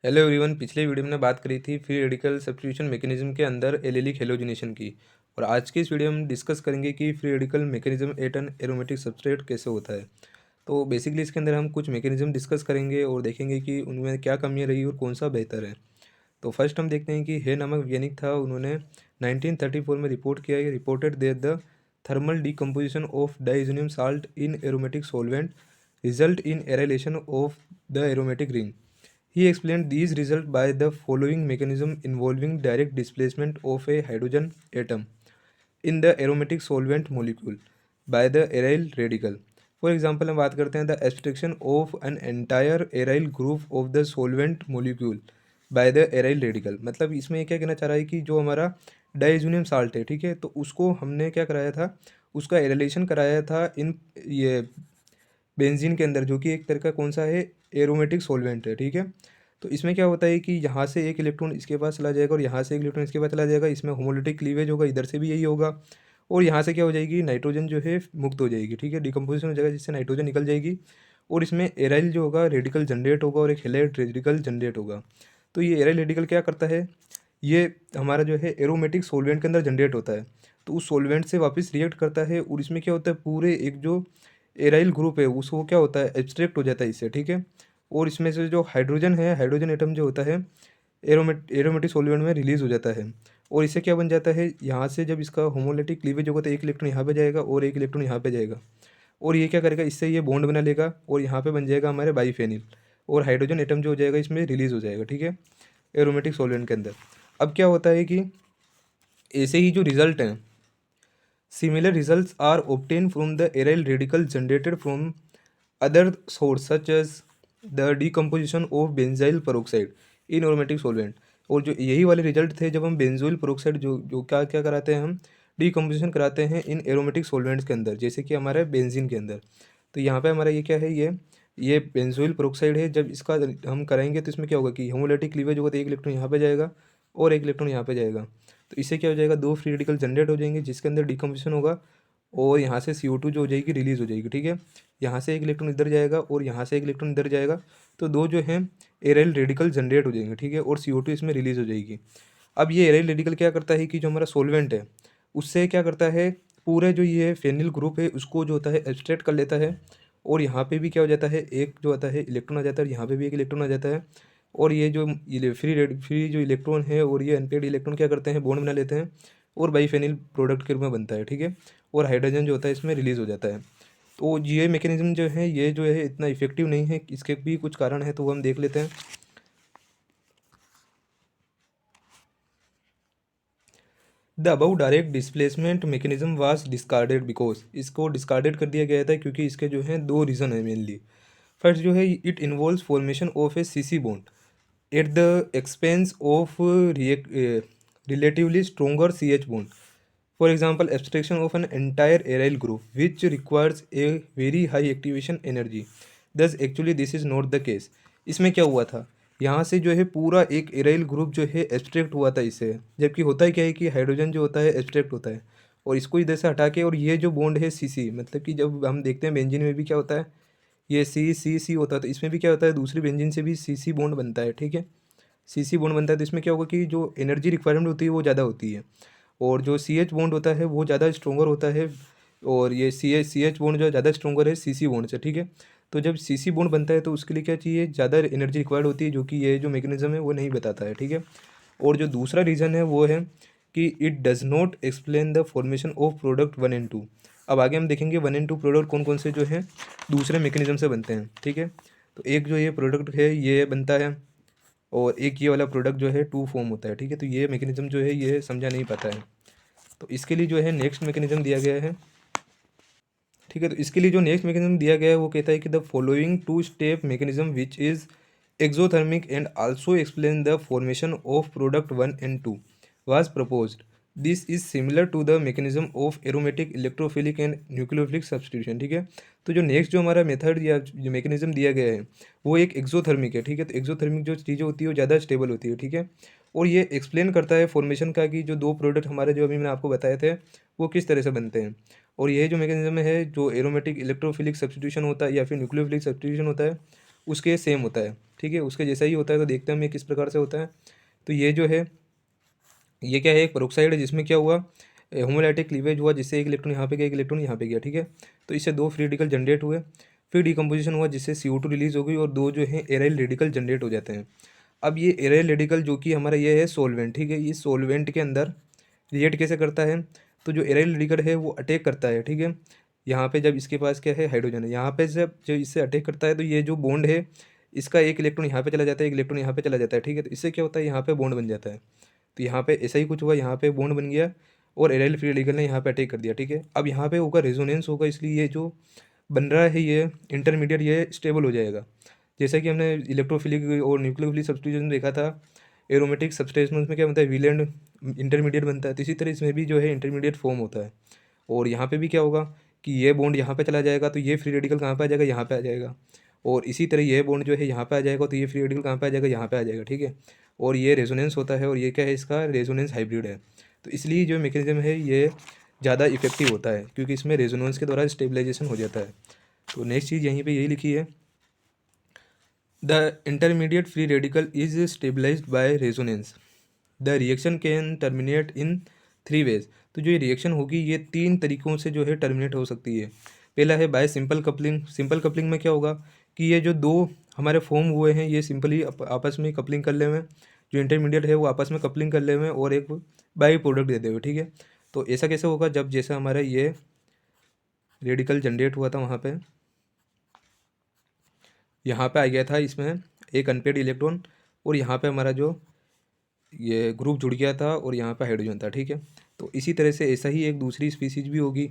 Hello everyone. पिछले video में हमने बात करी थी फ्री रेडिकल सब्स्टिट्यूशन मैकेनिज्म के अंदर एलिलिक हैलोजिनेशन की। और आज के इस वीडियो में हम डिस्कस करेंगे कि free radical mechanism at an aromatic substrate कैसे होता है। तो बेसिकली इसके अंदर हम कुछ मैकेनिज्म डिस्कस करेंगे और देखेंगे कि उनमें क्या कमियां रही और कौन सा बेहतर है। तो फर्स्ट हम देखते हैं कि हे नामक वैज्ञानिक था, उन्होंने 1934 में रिपोर्ट किया, reported that the thermal decomposition of diazonium salt in aromatic solvent result in arylation of the aromatic ring. He explained these results by the following mechanism involving direct displacement of a hydrogen atom in the aromatic solvent molecule by the aryl radical. For example, हम बात करते हैं the abstraction of an entire aryl group of the solvent molecule by the aryl radical। मतलब इसमें ये क्या कहना चाह रहा है कि जो हमारा डाइजोनियम साल्ट है, ठीक है, तो उसको हमने क्या कराया था, उसका एरेलेशन कराया था इन ये बेंजीन के अंदर, जो कि एक तरह का कौन सा है, एरोमेटिक सॉल्वेंट है, ठीक है। तो इसमें क्या होता है कि यहाँ से एक इलेक्ट्रॉन इसके पास चला जाएगा और यहाँ से एक इलेक्ट्रॉन इसके पास चला जाएगा, इसमें होमोलिटिक क्लीवेज होगा, इधर से भी यही होगा। और यहाँ से क्या हो जाएगी, नाइट्रोजन जो है मुक्त हो जाएगी, ठीक है, डिकम्पोजिशन हो जाएगा जिससे नाइट्रोजन निकल जाएगी। और इसमें एराइल जो होगा रेडिकल जनरेट होगा और एक हेलाइड रेडिकल जनरेट होगा। तो ये एराइल रेडिकल क्या करता है, ये हमारा जो है एरोमेटिक सॉल्वेंट के अंदर जनरेट होता है, तो उस सॉल्वेंट से वापस रिएक्ट करता है और इसमें क्या होता है, पूरे एक जो एराइल ग्रुप है उसको क्या होता है, एब्स्ट्रैक्ट हो जाता है इससे, ठीक है। और इसमें से जो हाइड्रोजन है, हाइड्रोजन एटम जो होता है एरोमेटिक सॉल्वेंट में रिलीज हो जाता है। और इससे क्या बन जाता है, यहाँ से जब इसका होमोलिटिक क्लीवेज होगा तो एक इलेक्ट्रॉन यहाँ पे जाएगा और एक इलेक्ट्रॉन यहाँ पे जाएगा, और ये क्या करेगा, इससे ये बॉन्ड बना लेगा और यहाँ पे बन जाएगा हमारे बाईफेनिल, और हाइड्रोजन एटम जो हो जाएगा इसमें रिलीज हो जाएगा, ठीक है, एरोमेटिक सॉल्वेंट के अंदर। अब क्या होता है कि ऐसे ही जो रिजल्ट हैं, similar results are obtained from the aryl radical generated from other source such as the decomposition of benzyl peroxide in aromatic solvent। और जो यही वाले रिजल्ट थे जब हम बेंजोइल पेरोक्साइड जो जो क्या क्या कराते हैं, हम डीकम्पोजिशन कराते हैं इन एरोमेटिक सॉल्वेंट्स के अंदर, जैसे कि हमारे बेंजीन के अंदर। तो यहाँ पे हमारा ये क्या है, ये बेंजोइल पेरोक्साइड है। जब इसका हम कराएंगे तो इसमें क्या होगा कि होमोलिटिक क्लीवेज होगा, तो एक इलेक्ट्रॉन यहाँ पे जाएगा और एक इलेक्ट्रॉन यहाँ पे जाएगा। तो इससे क्या हो जाएगा, दो फ्री रेडिकल जनरेट हो जाएंगे जिसके अंदर डिकम्पोजिशन होगा, और यहाँ से CO2 जो हो जाएगी रिलीज हो जाएगी, ठीक है। यहाँ से एक इलेक्ट्रॉन इधर जाएगा और यहाँ से एक इलेक्ट्रॉन इधर जाएगा, तो दो जो है एराइल रेडिकल जनरेट हो जाएंगे, ठीक है, और CO2 इसमें रिलीज हो जाएगी। अब ये एराइल रेडिकल क्या करता है कि जो हमारा सॉल्वेंट है उससे क्या करता है, पूरे जो ये फेनिल ग्रुप है उसको जो होता है एब्स्ट्रैक्ट कर लेता है, और यहाँ पे भी क्या हो जाता है, एक जो आता है इलेक्ट्रॉन आ जाता है, और यहाँ पे भी एक इलेक्ट्रॉन आ जाता है। और ये जो फ्री जो इलेक्ट्रॉन है और ये अनपेड इलेक्ट्रॉन क्या करते हैं, बॉन्ड बना लेते हैं और बाईफेनिल प्रोडक्ट के रूप में बनता है, ठीक है। और हाइड्रोजन जो होता है इसमें रिलीज़ हो जाता है। तो ये मैकेनिज्म जो है, ये जो है इतना इफेक्टिव नहीं है, इसके भी कुछ कारण है, तो वो हम देख लेते हैं। The above direct displacement mechanism was discarded because, इसको डिस्कार्डेड कर दिया गया था क्योंकि इसके जो हैं दो रीज़न है मेनली। फर्स्ट जो है, it involves formation of A CC bond at the expense of relatively stronger CH bond. For example, abstraction of an entire aryl group which requires a very high activation energy. Thus actually this is not the case। इसमें क्या हुआ था, यहाँ से जो है पूरा एक एराइल ग्रुप जो है एब्स्ट्रैक्ट हुआ था इससे, जबकि होता है क्या है कि हाइड्रोजन जो होता है एब्स्ट्रैक्ट होता है, और इसको इधर से हटा के, और ये जो बॉन्ड है CC, मतलब कि जब हम देखते हैं बेंजीन में भी क्या होता है, ये C होता है, तो इसमें भी क्या होता है, दूसरी बेंजीन से भी CC बॉन्ड बनता है, ठीक है, CC बॉन्ड बनता है। तो इसमें क्या होगा कि जो एनर्जी रिक्वायरमेंट होती है वो ज़्यादा होती है, और जो CH बॉन्ड होता है वो ज़्यादा स्ट्रोंगर होता है, और ये CH बॉन्ड जो ज़्यादा स्ट्रोंगर है CC बॉन्ड से, ठीक है। तो जब CC बॉन्ड बनता है तो उसके लिए क्या चाहिए, ज़्यादा एनर्जी रिक्वायर्ड होती है, जो कि ये जो मैकेनिज्म है वो नहीं बताता है, ठीक है। और जो दूसरा रीज़न है वो है कि it does not explain the formation of product 1 and 2। अब आगे हम देखेंगे 1 and 2 प्रोडक्ट कौन कौन से जो हैं दूसरे मैकेनिज्म से बनते हैं, ठीक है। तो एक जो ये प्रोडक्ट है ये बनता है, और एक ये वाला प्रोडक्ट जो है 2 फॉर्म होता है, ठीक है। तो ये मैकेनिज्म जो है ये समझा नहीं पाता है, तो इसके लिए जो है नेक्स्ट मैकेनिज्म दिया गया है, ठीक है। तो इसके लिए जो नेक्स्ट मैकेनिज्म दिया गया है वो कहता है कि the following 2 step mechanism which is exothermic and also explain the formation of product 1 and 2 was proposed। This is similar to the mechanism of aromatic electrophilic and nucleophilic substitution, ठीक है। तो जो नेक्स्ट जो हमारा मेथड या जो mechanism दिया गया है वो एक एक्सोथर्मिक है, ठीक है। तो एक्सोथर्मिक जो चीज़ें होती है वो ज़्यादा स्टेबल होती है, ठीक है। और ये एक्सप्लेन करता है फॉर्मेशन का, कि जो दो प्रोडक्ट हमारे जो अभी मैंने आपको बताए थे वो किस तरह से बनते हैं। और यह जो मैकेनिज्म है, जो एरोमेटिक इलेक्ट्रोफिलिक सब्स्टिट्यूशन होता है या फिर न्यूक्लियोफिलिक सब्स्टिट्यूशन होता है, उसके सेम होता है, ठीक है, उसके जैसा ही होता है। तो देखते हैं हम ये किस प्रकार से होता है। तो ये जो है ये क्या है, एक पेरोक्साइड है जिसमें क्या हुआ, होमोलाइटिक क्लीवेज हुआ, जिससे एक इलेक्ट्रॉन यहाँ पे गया, एक इलेक्ट्रॉन यहाँ पे गया, ठीक है। तो इससे दो फ्री रेडिकल जनरेट हुए, फिर डिकम्पोजिशन हुआ जिससे CO2 रिलीज हो गई और दो जो है एराइल रेडिकल जनरेट हो जाते हैं। अब ये एराइल रेडिकल जो कि हमारा ये है सोलवेंट, ठीक है, ये सोलवेंट के अंदर रिएक्ट कैसे करता है, तो जो एराइल रेडिकल है वो अटैक करता है, ठीक है। यहाँ पे जब इसके पास क्या है, हाइड्रोजन है, यहाँ पे जब इससे अटैक करता है तो ये जो बॉन्ड है इसका एक इलेक्ट्रॉन यहाँ पे चला जाता है, एक इलेक्ट्रॉन यहाँ पे चला जाता है, ठीक है। तो इससे क्या होता है, यहाँ पे बॉन्ड बन जाता है। तो यहाँ पे ऐसा ही कुछ हुआ, यहाँ पे बॉन्ड बन गया और एराइल फ्री रेडिकल ने यहाँ पे अटैक कर दिया, ठीक है। अब यहाँ पे होगा रेजोनेंस होगा, इसलिए ये जो बन रहा है ये इंटरमीडिएट ये स्टेबल हो जाएगा। जैसा कि हमने इलेक्ट्रोफिलिक और न्यूक्लियोफिलिक सब्स्टिट्यूशन देखा था, एरोमेटिक सब्सटेंस में क्या बनता है, व्हीलेंड इंटरमीडिएट बनता है। तो इसी तरह इसमें भी जो है इंटरमीडिएट फॉर्म होता है। और यहाँ पे भी क्या होगा कि ये बॉन्ड यहाँ पे चला जाएगा तो ये फ्री रेडिकल कहाँ पे आ जाएगा, यहाँ पे आ जाएगा। और इसी तरह ये बॉन्ड जो है यहाँ पे आ जाएगा तो ये फ्री रेडिकल कहाँ पे आ जाएगा, यहाँ पे आ जाएगा, ठीक है। और ये रेजोनेंस होता है और ये क्या है, इसका रेजोनेंस हाइब्रिड है। तो इसलिए जो मैकेनिज्म है ये ज़्यादा इफेक्टिव होता है क्योंकि इसमें रेजोनेंस के द्वारा स्टेबलाइजेशन हो जाता है। तो नेक्स्ट चीज़ यहीं पे यही लिखी है, the intermediate free radical is stabilised by resonance, the reaction can terminate in 3 ways. तो जो ये रिएक्शन होगी ये 3 तरीक़ों से जो है टर्मिनेट हो सकती है। पहला है bye simple coupling. Simple coupling में क्या होगा कि ये जो दो हमारे फॉर्म हुए हैं ये सिंपली आपस में कपलिंग कर ले हुए, जो इंटरमीडिएट है वो आपस में कपलिंग कर ले हुए और एक बाई प्रोडक्ट देते हुए, ठीक है। तो ऐसा कैसे होगा, जब जैसा हमारा ये रेडिकल जनरेट हुआ था वहाँ पे यहाँ पे आ गया था इसमें एक अनपेड इलेक्ट्रॉन और यहाँ पे हमारा जो ये ग्रुप जुड़ गया था और यहाँ पे हाइड्रोजन था, ठीक है। तो इसी तरह से ऐसा ही एक दूसरी स्पीसीज भी होगी,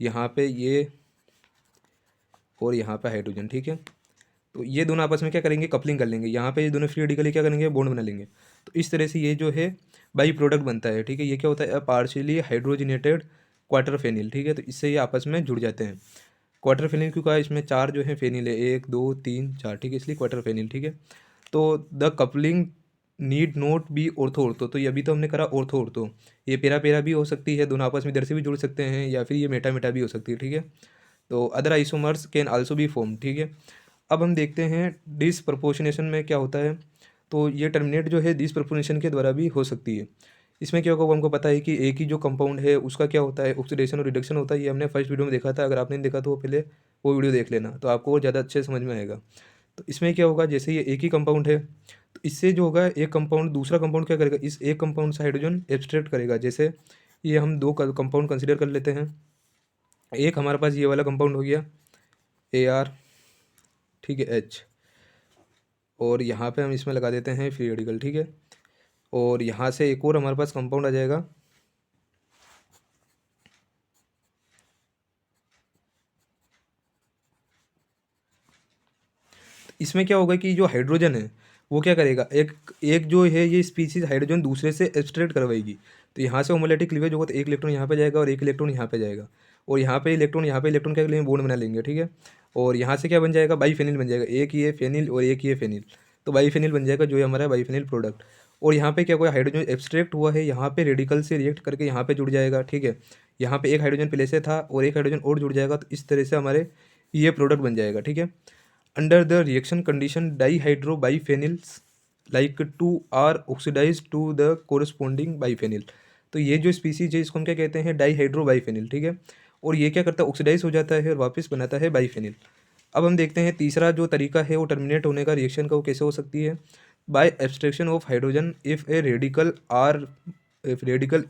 यहाँ पे ये और यहाँ पे हाइड्रोजन, ठीक है। तो ये दोनों आपस में क्या करेंगे, कपलिंग कर लेंगे, यहाँ पे ये दोनों फ्री रेडिकली क्या करेंगे, बॉन्ड बना लेंगे। तो इस तरह से ये जो है बाई प्रोडक्ट बनता है, ठीक है। ये क्या होता है, पार्शियली हाइड्रोजनेटेड क्वार्टर फेनिल, ठीक है। तो इससे ये आपस में जुड़ जाते हैं। क्वार्टर फेनिल क्यों कहा, इसमें 4 जो है फेनिल है, 1 2 3 4, ठीक है, इसलिए क्वार्टर फेनिल, ठीक है। तो the coupling need not be ortho ortho. तो ये अभी तो हमने करा ऑर्थो ऑर्थो, ये पेरा पेरा भी हो सकती है, दोनों आपस में इधर से भी जुड़ सकते हैं, या फिर ये मेटा मेटा भी हो सकती है, ठीक है। तो other isomers can also be form, ठीक है। अब हम देखते हैं डिसप्रपोर्शनेशन में क्या होता है। तो ये टर्मिनेट जो है डिसप्रपोर्शनेशन के द्वारा भी हो सकती है। इसमें क्या होगा, वो हमको पता है कि एक ही जो कंपाउंड है उसका क्या होता है, ऑक्सीडेशन और रिडक्शन होता है। ये हमने फर्स्ट वीडियो में देखा था, अगर आपने नहीं देखा तो वो पहले वो वीडियो देख लेना, तो आपको और ज़्यादा अच्छे समझ में आएगा। तो इसमें क्या होगा, जैसे ये एक ही कंपाउंड है तो इससे जो होगा एक कंपाउंड दूसरा कंपाउंड क्या करेगा, इस एक कंपाउंड से हाइड्रोजन एब्स्ट्रैक्ट करेगा। जैसे ये हम दो कंपाउंड कंसिडर कर लेते हैं, एक हमारे पास ये वाला कंपाउंड हो गया AR, ठीक है, H, और यहाँ पे हम इसमें लगा देते हैं फ्री रेडिकल, ठीक है। और यहाँ से एक और हमारे पास कंपाउंड आ जाएगा, इसमें क्या होगा कि जो हाइड्रोजन है वो क्या करेगा, एक एक जो है ये स्पीसीज हाइड्रोजन दूसरे से एक्सट्रैक्ट करवाएगी। तो यहाँ से होमोलैटिक क्लीवेज होगा तो एक इलेक्ट्रॉन यहाँ पे जाएगा और एक इलेक्ट्रॉन यहाँ पे जाएगा, और यहाँ पे इलेक्ट्रॉन क्या करेंगे, बॉन्ड बना लेंगे, ठीक है। और यहाँ से क्या बन जाएगा, बाईफेनिल बन जाएगा, एक ये फेनिल और एक ये फेनिल, तो बाईफेनिल बन जाएगा जो है हमारा बाईफेनिल प्रोडक्ट। और यहाँ पे क्या हुआ, हाइड्रोजन एब्स्ट्रैक्ट हुआ है, यहाँ पे रेडिकल से रिएक्ट करके यहाँ पे जुड़ जाएगा, ठीक है। यहाँ पे एक हाइड्रोजन पहले से था और एक हाइड्रोजन और जुड़ जाएगा, तो इस तरह से हमारे ये प्रोडक्ट बन जाएगा, ठीक है। Under the reaction condition, dihydrobiphenyls like 2 are oxidized to the corresponding biphenyl। तो ये जो स्पीसीज है इसको हम क्या कहते हैं, डाईहाइड्रोबाइफेनिल, ठीक है। और ये क्या करता है, ऑक्सीडाइज हो जाता है और वापस बनाता है बाइफेनिल। अब हम देखते हैं तीसरा जो तरीका है वो टर्मिनेट होने का रिएक्शन का वो कैसे हो सकती है, by abstraction of hydrogen if radical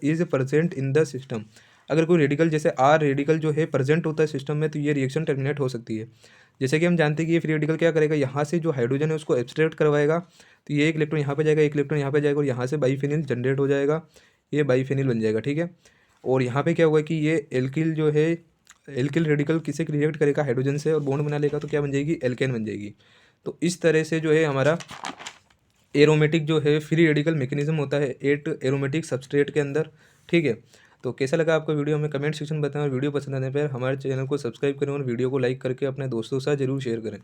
is present in the system. अगर कोई रेडिकल जैसे आर रेडिकल जो है प्रेजेंट होता है सिस्टम में तो ये रिएक्शन टर्मिनेट हो सकती है। जैसे कि हम जानते हैं कि ये फ्री रेडिकल क्या करेगा, यहाँ से जो हाइड्रोजन है उसको एब्स्ट्रैक्ट करवाएगा, तो ये एक इलेक्ट्रॉन यहाँ पे जाएगा, एक इलेक्ट्रॉन यहाँ पे जाएगा और यहाँ से बाईफेनिल जनरेट हो जाएगा, ये बाईफेनिल बन जाएगा, ठीक है। और यहाँ पे क्या हुआ कि ये एल्किल जो है, एल्किल रेडिकल किसे रिएक्ट करेगा, हाइड्रोजन से, और बॉन्ड बना लेगा तो क्या बन जाएगी, एल्केन बन जाएगी। तो इस तरह से जो है हमारा एरोमेटिक जो है फ्री रेडिकल मैकेनिज्म होता है 8 एरोमेटिक सबस्ट्रेट के अंदर, ठीक है। तो कैसा लगा आपको वीडियो, हमें कमेंट सेक्शन में बताएं, और वीडियो पसंद आने पर हमारे चैनल को सब्सक्राइब करें और वीडियो को लाइक करके अपने दोस्तों के साथ जरूर शेयर करें।